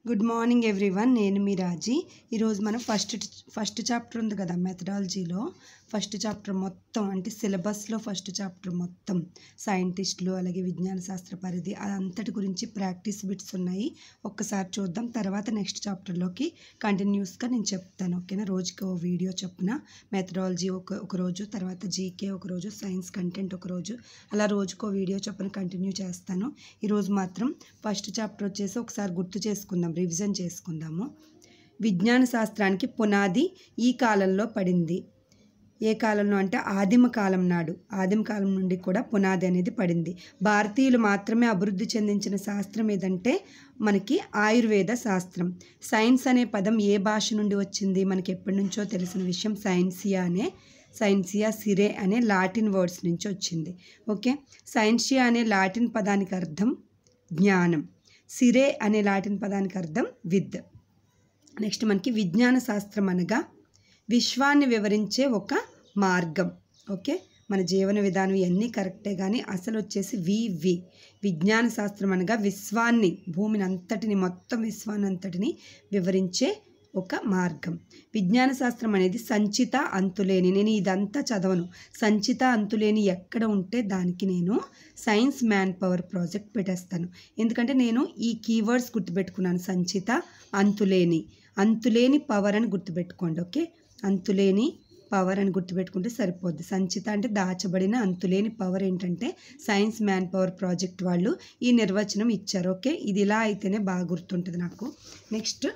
Good morning everyone. నేను మీ రాజీ. ఈరోజు మనం ఫస్ట్ చాప్టర్ ఉంది కదా మెథడాలజీలో. ఫస్ట్ చాప్టర్ మొత్తం అంటే సిలబస్లో ఫస్ట్ చాప్టర్ మొత్తం సైంటిస్టులు అలాగే విజ్ఞాన శాస్త్ర పరిధి అదంతటి గురించి ప్రాక్టీస్ బిట్స్ ఉన్నాయి. ఒక్కసారి చూద్దాం, తర్వాత నెక్స్ట్ చాప్టర్లోకి కంటిన్యూస్గా నేను చెప్తాను. ఓకేనా? రోజుకి ఓ వీడియో చొప్పున మెథడాలజీ ఒక రోజు, తర్వాత జీకే ఒకరోజు, సైన్స్ కంటెంట్ ఒకరోజు, అలా రోజుకో వీడియో చొప్పున కంటిన్యూ చేస్తాను. ఈరోజు మాత్రం ఫస్ట్ చాప్టర్ వచ్చేసి ఒకసారి గుర్తు చేసుకుందాం, రివిజన్ చేసుకుందాము. విజ్ఞాన శాస్త్రానికి పునాది ఈ కాలంలో పడింది. ఏ కాలంలో అంటే ఆదిమ కాలం నాడు, ఆదిమ కాలం నుండి కూడా పునాది అనేది పడింది. భారతీయులు మాత్రమే అభివృద్ధి చెందించిన శాస్త్రం ఏదంటే మనకి ఆయుర్వేద శాస్త్రం. సైన్స్ అనే పదం ఏ భాష నుండి వచ్చింది? మనకి ఎప్పటి నుంచో తెలిసిన విషయం. సైన్సియా సిరే అనే లాటిన్ వర్డ్స్ నుంచి వచ్చింది. ఓకే, సైన్సియా అనే లాటిన్ పదానికి అర్థం జ్ఞానం, సిరే అనే లాటిన్ పదానికి అర్థం విత్. నెక్స్ట్ మనకి విజ్ఞాన శాస్త్రం అనగా విశ్వాన్ని వివరించే ఒక మార్గం. ఓకే, మన జీవన విధానం ఇవన్నీ కరెక్టే, కానీ అసలు వచ్చేసి విజ్ఞాన శాస్త్రం అనగా విశ్వాన్ని, భూమిని అంతటిని, మొత్తం విశ్వాన్ని అంతటిని వివరించే ఒక మార్గం. విజ్ఞాన శాస్త్రం అనేది సంచిత అంతులేని, నేను ఇదంతా చదవను, సంచిత అంతులేని ఎక్కడ ఉంటే దానికి నేను సైన్స్ మ్యాన్ పవర్ ప్రాజెక్ట్ పెట్టేస్తాను. ఎందుకంటే నేను ఈ కీవర్డ్స్ గుర్తుపెట్టుకున్నాను. సంచిత అంతులేని పవర్ అని గుర్తుపెట్టుకోండి. ఓకే, అంతులేని పవర్ అని గుర్తుపెట్టుకుంటే సరిపోద్ది. సంచిత అంటే దాచబడిన, అంతులేని పవర్ ఏంటంటే సైన్స్ మ్యాన్ పవర్ ప్రాజెక్ట్ వాళ్ళు ఈ నిర్వచనం ఇచ్చారు. ఓకే, ఇది ఇలా అయితేనే బాగా గుర్తుంటుంది నాకు. నెక్స్ట్,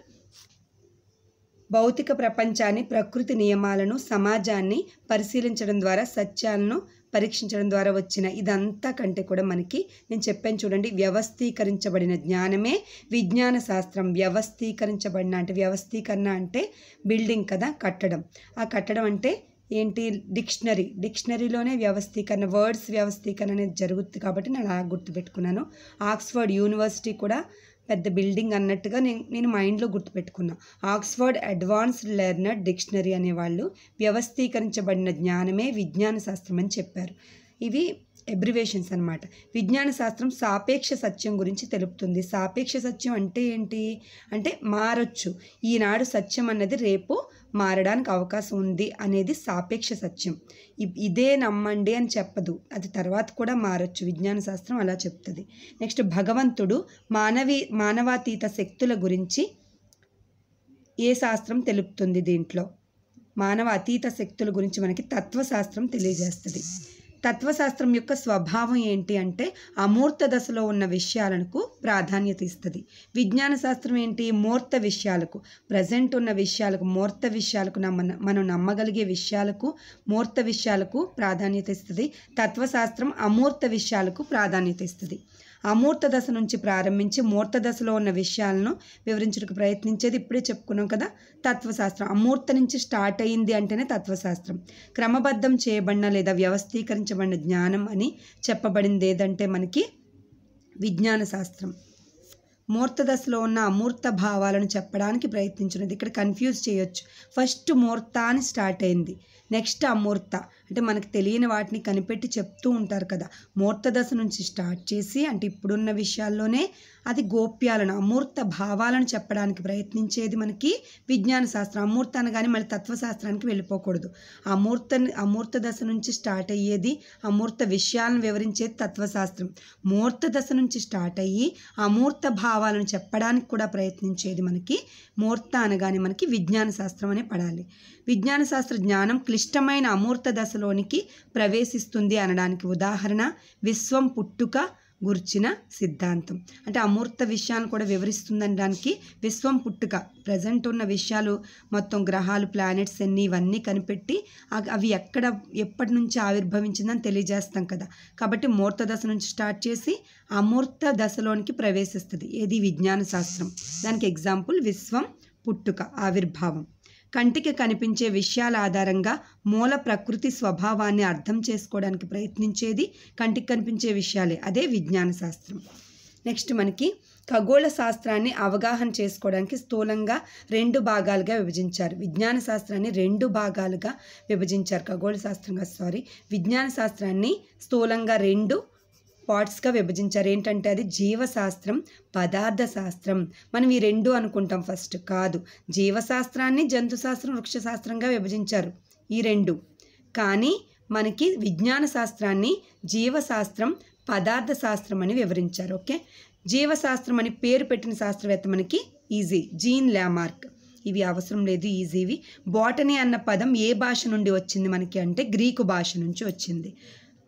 భౌతిక ప్రపంచాన్ని, ప్రకృతి నియమాలను, సమాజాన్ని పరిశీలించడం ద్వారా, సత్యాలను పరీక్షించడం ద్వారా వచ్చిన ఇదంతా కంటే కూడా మనకి నేను చెప్పాను చూడండి, వ్యవస్థీకరించబడిన జ్ఞానమే విజ్ఞాన శాస్త్రం. వ్యవస్థీకరించబడిన అంటే, వ్యవస్థీకరణ అంటే బిల్డింగ్ కదా, కట్టడం. ఆ కట్టడం అంటే ఏంటి? డిక్షనరీలోనే వ్యవస్థీకరణ, వర్డ్స్ వ్యవస్థీకరణ అనేది జరుగుతుంది కాబట్టి నేను అలా గుర్తుపెట్టుకున్నాను. ఆక్స్ఫర్డ్ యూనివర్సిటీ కూడా పెద్ద బిల్డింగ్ అన్నట్టుగా నేను మైండ్లో గుర్తుపెట్టుకున్నా. ఆక్స్ఫర్డ్ అడ్వాన్స్డ్ లెర్నర్ డిక్షనరీ అనేవాళ్ళు వ్యవస్థీకరించబడిన జ్ఞానమే విజ్ఞాన శాస్త్రం అని చెప్పారు. ఇవి ఎబ్రివేషన్స్ అన్నమాట. విజ్ఞాన శాస్త్రం సాపేక్ష సత్యం గురించి తెలుపుతుంది. సాపేక్ష సత్యం అంటే ఏంటి అంటే మారచ్చు, ఈనాడు సత్యం అన్నది రేపు మారడానికి అవకాశం ఉంది అనేది సాపేక్ష సత్యం. ఇదే నమ్మండి అని చెప్పదు, అది తర్వాత కూడా మారచ్చు. విజ్ఞాన శాస్త్రం అలా చెప్తుంది. నెక్స్ట్, భగవంతుడు మానవాతీత శక్తుల గురించి ఏ శాస్త్రం తెలుపుతుంది? దీంట్లో మానవ అతీత శక్తుల గురించి మనకి తత్వశాస్త్రం తెలియజేస్తుంది. తత్వశాస్త్రం యొక్క స్వభావం ఏంటి అంటే అమూర్త దశలో ఉన్న విషయాలకు ప్రాధాన్యత ఇస్తుంది. విజ్ఞాన శాస్త్రం ఏంటి? మూర్త విషయాలకు, ప్రజెంట్ ఉన్న విషయాలకు, మూర్త విషయాలకు, మనం నమ్మగలిగే విషయాలకు, మూర్త విషయాలకు ప్రాధాన్యత ఇస్తుంది. తత్వశాస్త్రం అమూర్త విషయాలకు ప్రాధాన్యత ఇస్తుంది. అమూర్త దశ నుంచి ప్రారంభించి మూర్త దశలో ఉన్న విషయాలను వివరించడానికి ప్రయత్నించేది ఇప్పుడే చెప్పుకున్నాం కదా తత్వశాస్త్రం. అమూర్త నుంచి స్టార్ట్ అయ్యింది అంటేనే తత్వశాస్త్రం. క్రమబద్ధం చేయబడిన లేదా వ్యవస్థీకరించబడిన జ్ఞానం అని చెప్పబడింది ఏదంటే మనకి విజ్ఞాన శాస్త్రం. మూర్త దశలో ఉన్న అమూర్త భావాలను చెప్పడానికి ప్రయత్నించినది. ఇక్కడ కన్ఫ్యూజ్ చేయొచ్చు. ఫస్ట్ మూర్త అని స్టార్ట్ అయింది, నెక్స్ట్ అమూర్త అంటే మనకు తెలియని వాటిని కనిపెట్టి చెప్తూ ఉంటారు కదా. మూర్త దశ నుంచి స్టార్ట్ చేసి అంటే ఇప్పుడున్న విషయాల్లోనే అది గోప్యాలను, అమూర్త భావాలను చెప్పడానికి ప్రయత్నించేది మనకి విజ్ఞాన శాస్త్రం. అమూర్త అనగానే మళ్ళీ తత్వశాస్త్రానికి వెళ్ళిపోకూడదు. అమూర్త దశ నుంచి స్టార్ట్ అయ్యేది, అమూర్త విషయాలను వివరించేది తత్వశాస్త్రం. మూర్త దశ నుంచి స్టార్ట్ అయ్యి అమూర్త భావాలను చెప్పడానికి కూడా ప్రయత్నించేది మనకి మూర్త అనగానే మనకి విజ్ఞాన శాస్త్రం అనే పడాలి. విజ్ఞాన శాస్త్ర జ్ఞానం క్లిష్టమైన అమూర్త దశలోనికి ప్రవేశిస్తుంది అనడానికి ఉదాహరణ విశ్వం పుట్టుక గుర్చిన సిద్ధాంతం. అంటే అమూర్త విషయాన్ని కూడా వివరిస్తుందనడానికి విశ్వం పుట్టుక, ప్రజెంట్ ఉన్న విషయాలు మొత్తం గ్రహాలు, ప్లానెట్స్ ఎన్ని, ఇవన్నీ కనిపెట్టి అవి ఎప్పటి నుంచి ఆవిర్భవించిందని తెలియజేస్తాం కదా. కాబట్టి మూర్త దశ నుంచి స్టార్ట్ చేసి అమూర్త దశలోనికి ప్రవేశిస్తుంది ఏది? విజ్ఞాన శాస్త్రం. దానికి ఎగ్జాంపుల్ విశ్వం పుట్టుక, ఆవిర్భావం. కంటికి కనిపించే విషయాల ఆధారంగా మూల ప్రకృతి స్వభావాన్ని అర్థం చేసుకోవడానికి ప్రయత్నించేది కంటికి కనిపించే విషయాలే, అదే విజ్ఞాన శాస్త్రం. నెక్స్ట్ మనకి ఖగోళ శాస్త్రాన్ని అవగాహన చేసుకోవడానికి స్థూలంగా 2 భాగాలుగా విభజించారు. విజ్ఞాన శాస్త్రాన్ని 2 భాగాలుగా విభజించారు. విజ్ఞాన శాస్త్రాన్ని స్థూలంగా 2 పార్ట్స్గా విభజించారు. ఏంటంటే అది జీవశాస్త్రం, పదార్థ శాస్త్రం. మనం ఈ రెండు అనుకుంటాం ఫస్ట్. కాదు, జీవశాస్త్రాన్ని జంతుశాస్త్రం, వృక్షశాస్త్రంగా విభజించారు ఈ రెండు. కానీ మనకి విజ్ఞాన శాస్త్రాన్ని జీవశాస్త్రం, పదార్థ శాస్త్రం అని వివరించారు. ఓకే, జీవశాస్త్రం అని పేరు పెట్టిన శాస్త్రవేత్త మనకి ఈజీ, జీన్ లామార్క్. ఇవి అవసరం లేదు, ఈజీవి. బాటనీ అన్న పదం ఏ భాష నుండి వచ్చింది మనకి అంటే గ్రీకు భాష నుంచి వచ్చింది.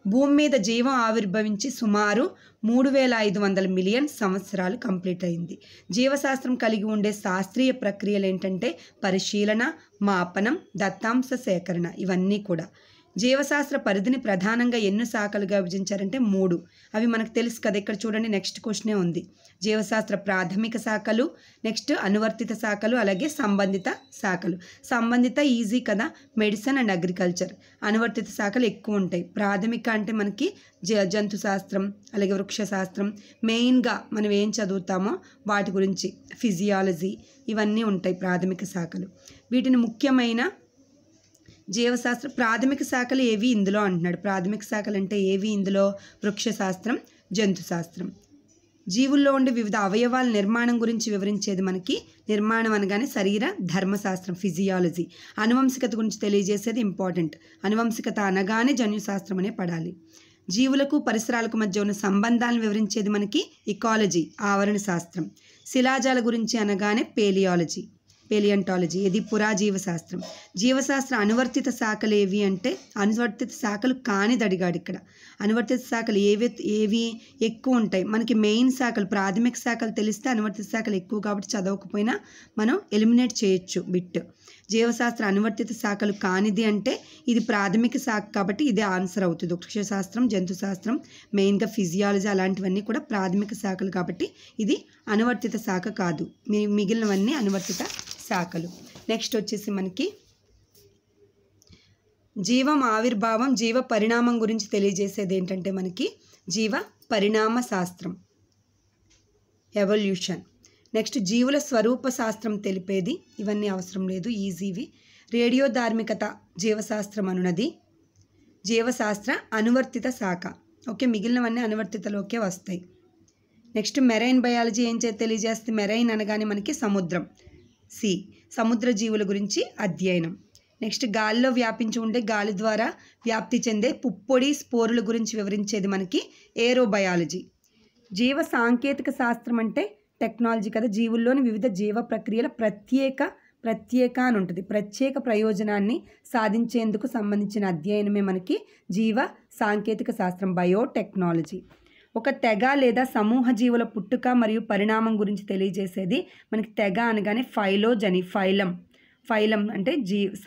భూమి మీద జీవం ఆవిర్భవించి సుమారు 3500 మిలియన్ సంవత్సరాలు కంప్లీట్ అయింది. జీవశాస్త్రం కలిగి ఉండే శాస్త్రీయ ప్రక్రియలు ఏంటంటే పరిశీలన, మాపనం, దత్తాంశ సేకరణ. ఇవన్నీ కూడా జీవశాస్త్ర పరిధిని ప్రధానంగా ఎన్ని శాఖలుగా విభజించారంటే 3. అవి మనకు తెలుసు కదా. ఇక్కడ చూడండి, నెక్స్ట్ క్వశ్చనే ఉంది. జీవశాస్త్ర ప్రాథమిక శాఖలు, నెక్స్ట్ అనువర్తిత శాఖలు, అలాగే సంబంధిత శాఖలు. సంబంధిత ఈజీ కదా, మెడిసిన్ అండ్ అగ్రికల్చర్. అనువర్తిత శాఖలు ఎక్కువ ఉంటాయి. ప్రాథమిక అంటే మనకి జంతు శాస్త్రం, అలాగే వృక్ష శాస్త్రం. మెయిన్గా మనం ఏం చదువుతామో వాటి గురించి ఫిజియాలజీ, ఇవన్నీ ఉంటాయి ప్రాథమిక శాఖలు. వీటిని ముఖ్యమైన జీవశాస్త్ర ప్రాథమిక శాఖలు ఏవి ఇందులో అంటున్నాడు. ప్రాథమిక శాఖలు అంటే ఏవి ఇందులో? వృక్షశాస్త్రం, జంతుశాస్త్రం. జీవుల్లో ఉండే వివిధ అవయవాల నిర్మాణం గురించి వివరించేది మనకి నిర్మాణం అనగానే శరీర ధర్మశాస్త్రం, ఫిజియాలజీ. అనువంశికత గురించి తెలియజేసేది ఇంపార్టెంట్. అనువంశికత అనగానే జన్యుశాస్త్రం అనే పడాలి. జీవులకు పరిసరాలకు మధ్య ఉన్న సంబంధాలను వివరించేది మనకి ఇకాలజీ, ఆవరణ శాస్త్రం. శిలాజాల గురించి అనగానే పేలియంటాలజీ, ఇది పురాజీవశాస్త్రం. జీవశాస్త్ర అనువర్తిత శాఖలు ఏవి అంటే అనువర్తిత శాఖలు కానిది అడిగాడు ఇక్కడ. అనువర్తిత శాఖలు ఏవి ఎక్కువ ఉంటాయి మనకి? మెయిన్ శాఖలు, ప్రాథమిక శాఖలు తెలిస్తే అనువర్తిత శాఖలు ఎక్కువ కాబట్టి చదవకపోయినా మనం ఎలిమినేట్ చేయొచ్చు బిట్. జీవశాస్త్ర అనువర్తిత శాఖలు కానిది అంటే ఇది ప్రాథమిక శాఖ కాబట్టి ఇది ఆన్సర్ అవుతుంది. వృక్షశాస్త్రం, జంతుశాస్త్రం, మెయిన్గా ఫిజియాలజీ అలాంటివన్నీ కూడా ప్రాథమిక శాఖలు కాబట్టి ఇది అనువర్తిత శాఖ కాదు. మిగిలినవన్నీ అనువర్తిత శాఖలు. నెక్స్ట్ వచ్చేసి మనకి జీవం ఆవిర్భావం, జీవ పరిణామం గురించి తెలియజేసేది ఏంటంటే మనకి జీవ పరిణామ శాస్త్రం, ఎవల్యూషన్. నెక్స్ట్ జీవుల స్వరూప శాస్త్రం తెలిపేది. ఇవన్నీ అవసరం లేదు, ఈజీవి. రేడియోధార్మికత జీవశాస్త్రం అనున్నది జీవశాస్త్ర అనువర్తిత శాఖ. ఓకే, మిగిలినవన్నీ అనువర్తితలోకే వస్తాయి. నెక్స్ట్ మెరైన్ బయాలజీ ఏం తెలియజేస్తుంది? మెరైన్ అనగానే మనకి సముద్రం, సముద్ర జీవుల గురించి అధ్యయనం. నెక్స్ట్ గాలిలో వ్యాపించి ఉండే, గాలి ద్వారా వ్యాప్తి చెందే పుప్పొడి స్పోరుల గురించి వివరించేది మనకి ఏరోబయాలజీ. జీవ సాంకేతిక శాస్త్రం అంటే టెక్నాలజీ కదా. జీవుల్లోని వివిధ జీవ ప్రక్రియల ప్రత్యేక అని ఉంటుంది. ప్రత్యేక ప్రయోజనాన్ని సాధించేందుకు సంబంధించిన అధ్యయనమే మనకి జీవ సాంకేతిక శాస్త్రం, బయోటెక్నాలజీ. ఒక తెగ లేదా సమూహ జీవుల పుట్టుక మరియు పరిణామం గురించి తెలియజేసేది మనకి తెగ అనగానే ఫైలోజని, ఫైలం అంటే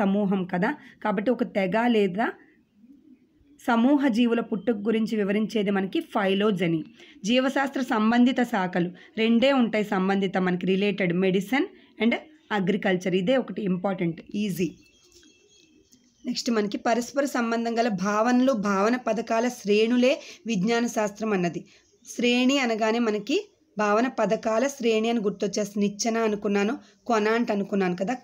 సమూహం కదా. కాబట్టి ఒక తెగ లేదా సమూహ జీవుల పుట్టుక గురించి వివరించేది మనకి ఫైలోజని. జీవశాస్త్ర సంబంధిత శాఖలు 2 ఉంటాయి సంబంధిత మనకి రిలేటెడ్, మెడిసిన్ అండ్ అగ్రికల్చర్. ఇదే ఒకటి ఇంపార్టెంట్, ఈజీ. నెక్స్ట్ మనకి పరస్పర సంబంధం గల భావనలు, భావన పథకాల శ్రేణులే విజ్ఞాన శాస్త్రం అన్నది. శ్రేణి అనగానే మనకి భావన పథకాల శ్రేణి అని గుర్తొచ్చేస్తుంది. నిచ్చెన అనుకున్నాను, కొనాంట్ అనుకున్నాను కదా.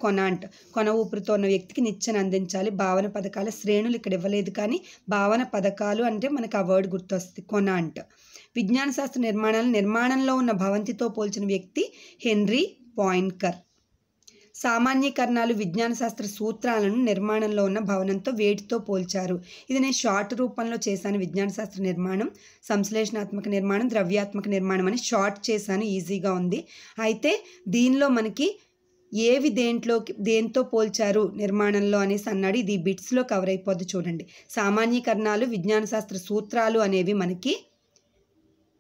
కొన ఊపిరితో ఉన్న వ్యక్తికి నిచ్చెన అందించాలి. భావన పథకాల శ్రేణులు ఇక్కడ ఇవ్వలేదు, కానీ భావన పథకాలు అంటే మనకు ఆ వర్డ్ గుర్తొస్తుంది, కొనాంట్. విజ్ఞాన శాస్త్ర నిర్మాణంలో ఉన్న భవంతితో పోల్చిన వ్యక్తి హెన్రీ పాయింకర్. సామాన్యీకరణాలు విజ్ఞాన శాస్త్ర సూత్రాలను నిర్మాణంలో ఉన్న భవనంతో వేటితో పోల్చారు. ఇది నేను షార్ట్ రూపంలో చేశాను. విజ్ఞాన శాస్త్ర నిర్మాణం, సంశ్లేషణాత్మక నిర్మాణం, ద్రవ్యాత్మక నిర్మాణం అని షార్ట్ చేశాను, ఈజీగా ఉంది. అయితే దీనిలో మనకి ఏవి దేంతో పోల్చారు నిర్మాణంలో అనేసి అన్నాడు. ఇది బిట్స్లో కవర్ అయిపోద్ది చూడండి. సామాన్యీకరణాలు విజ్ఞాన శాస్త్ర సూత్రాలు అనేవి మనకి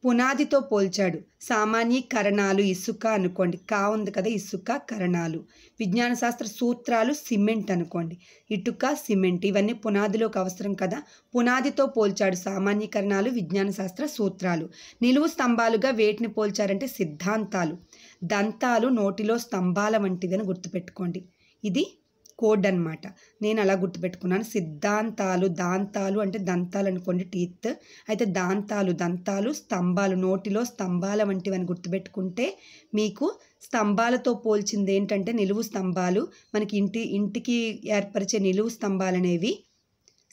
పునాదితో పోల్చాడు. సామాన్యీకరణాలు ఇసుక అనుకోండి, ఉంది కదా, ఇసుక కరణాలు. విజ్ఞాన శాస్త్ర సూత్రాలు సిమెంట్ అనుకోండి, ఇటుక సిమెంట్. ఇవన్నీ పునాదిలోకి అవసరం కదా. పునాదితో పోల్చాడు సామాన్యీకరణాలు విజ్ఞాన శాస్త్ర సూత్రాలు. నిలువు స్తంభాలుగా వేటిని పోల్చారంటే సిద్ధాంతాలు. దంతాలు నోటిలో స్తంభాల వంటివి అని గుర్తుపెట్టుకోండి. ఇది కోడ్ అన్నమాట, నేను అలా గుర్తుపెట్టుకున్నాను. సిద్ధాంతాలు, దాంతాలు అంటే దంతాలు అనుకోండి, టీత్. అయితే దంతాలు స్తంభాలు, నోటిలో స్తంభాల వంటివి అని గుర్తుపెట్టుకుంటే మీకు స్తంభాలతో పోల్చింది ఏంటంటే నిలువు స్తంభాలు. మనకి ఇంటికి ఏర్పరిచే నిలువు స్తంభాలు అనేవి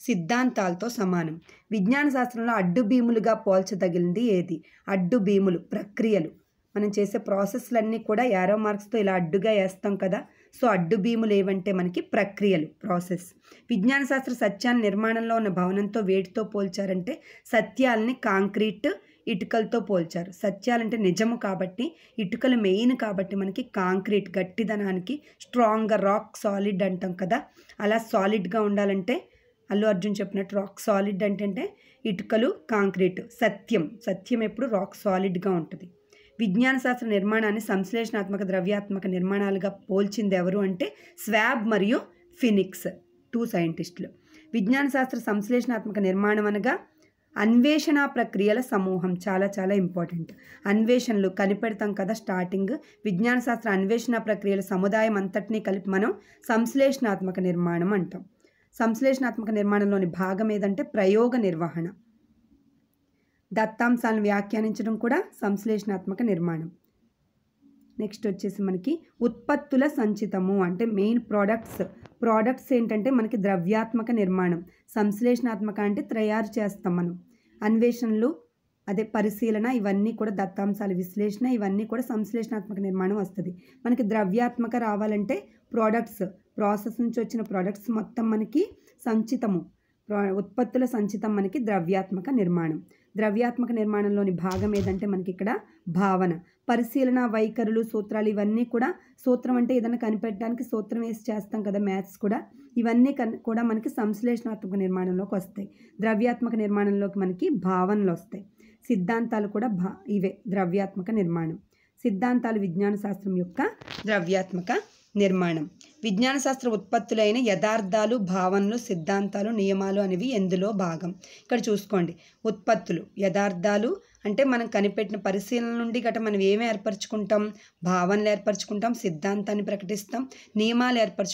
సిద్ధాంతాలతో సమానం. విజ్ఞాన శాస్త్రంలో అడ్డు భీములుగా పోల్చదగినది ఏది? అడ్డు భీములు ప్రక్రియలు, మనం చేసే ప్రాసెస్లన్నీ కూడా యారో మార్క్స్తో ఇలా అడ్డుగా వేస్తాం కదా. సో అడ్డు భీములు ఏవంటే మనకి ప్రక్రియలు, ప్రాసెస్. విజ్ఞాన శాస్త్ర సత్యాన్ని నిర్మాణంలో ఉన్న భవనంతో వేటితో పోల్చారంటే సత్యాలని కాంక్రీట్ ఇటుకలతో పోల్చారు. సత్యాలంటే నిజము కాబట్టి, ఇటుకలు మెయిన్ కాబట్టి మనకి కాంక్రీట్ గట్టిదనానికి స్ట్రాంగ్గా రాక్ సాలిడ్ అంటాం కదా. అలా సాలిడ్గా ఉండాలంటే అల్లు అర్జున్ చెప్పినట్టు రాక్ సాలిడ్ అంటే ఇటుకలు కాంక్రీట్. సత్యం ఎప్పుడు రాక్ సాలిడ్గా ఉంటుంది. విజ్ఞాన శాస్త్ర నిర్మాణాన్ని సంశ్లేషణాత్మక ద్రవ్యాత్మక నిర్మాణాలుగా పోల్చింది ఎవరు అంటే స్వాబ్ మరియు ఫినిక్స్, 2 సైంటిస్టులు. విజ్ఞాన శాస్త్ర సంశ్లేషణాత్మక నిర్మాణం అనగా అన్వేషణ ప్రక్రియల సమూహం. చాలా చాలా ఇంపార్టెంట్. అన్వేషణలు కనిపెడతాం కదా స్టార్టింగ్. విజ్ఞాన శాస్త్ర అన్వేషణ ప్రక్రియల సముదాయం అంతటినీ కలిపి మనం సంశ్లేషణాత్మక నిర్మాణం అంటాం. సంశ్లేషణాత్మక నిర్మాణంలోని భాగం ఏదంటే ప్రయోగ నిర్వహణ. దత్తాంశాలను వ్యాఖ్యానించడం కూడా సంశ్లేషణాత్మక నిర్మాణం. నెక్స్ట్ వచ్చేసి మనకి ఉత్పత్తుల సంచితము అంటే మెయిన్ ప్రోడక్ట్స్ ఏంటంటే మనకి ద్రవ్యాత్మక నిర్మాణం. సంశ్లేషణాత్మక అంటే తయారు చేస్తాం మనం. అన్వేషణలు అదే పరిశీలన ఇవన్నీ కూడా దత్తాంశాల విశ్లేషణ ఇవన్నీ కూడా సంశ్లేషణాత్మక నిర్మాణం వస్తుంది. మనకి ద్రవ్యాత్మక రావాలంటే ప్రాసెస్ నుంచి వచ్చిన ప్రోడక్ట్స్ మొత్తం మనకి సంచితము, ఉత్పత్తుల సంచితం మనకి ద్రవ్యాత్మక నిర్మాణం. ద్రవ్యాత్మక నిర్మాణంలోని భాగం ఏదంటే మనకి ఇక్కడ భావన, పరిశీలన, వైఖరులు, సూత్రాలు ఇవన్నీ కూడా. సూత్రం అంటే ఏదైనా కనిపెట్టడానికి సూత్రం వేసి చేస్తాం కదా, మ్యాథ్స్ కూడా. ఇవన్నీ కూడా మనకి సంశ్లేషణాత్మక నిర్మాణంలోకి వస్తాయి. ద్రవ్యాత్మక నిర్మాణంలోకి మనకి భావనలు వస్తాయి. సిద్ధాంతాలు కూడా ఇవే ద్రవ్యాత్మక నిర్మాణం. సిద్ధాంతాలు విజ్ఞాన శాస్త్రం యొక్క ద్రవ్యాత్మక నిర్మాణం. విజ్ఞాన శాస్త్ర ఉత్పత్తులైన యథార్థాలు, భావనలు, సిద్ధాంతాలు, నియమాలు అనేవి ఎందులో భాగం? ఇక్కడ చూసుకోండి. ఉత్పత్తులు, యథార్థాలు అంటే మనం కనిపెట్టిన పరిశీలన నుండి మనం ఏమి ఏర్పరచుకుంటాం? భావనలు ఏర్పరచుకుంటాం, సిద్ధాంతాన్ని ప్రకటిస్తాం, నియమాలు ఏర్పరచుకుంటాం.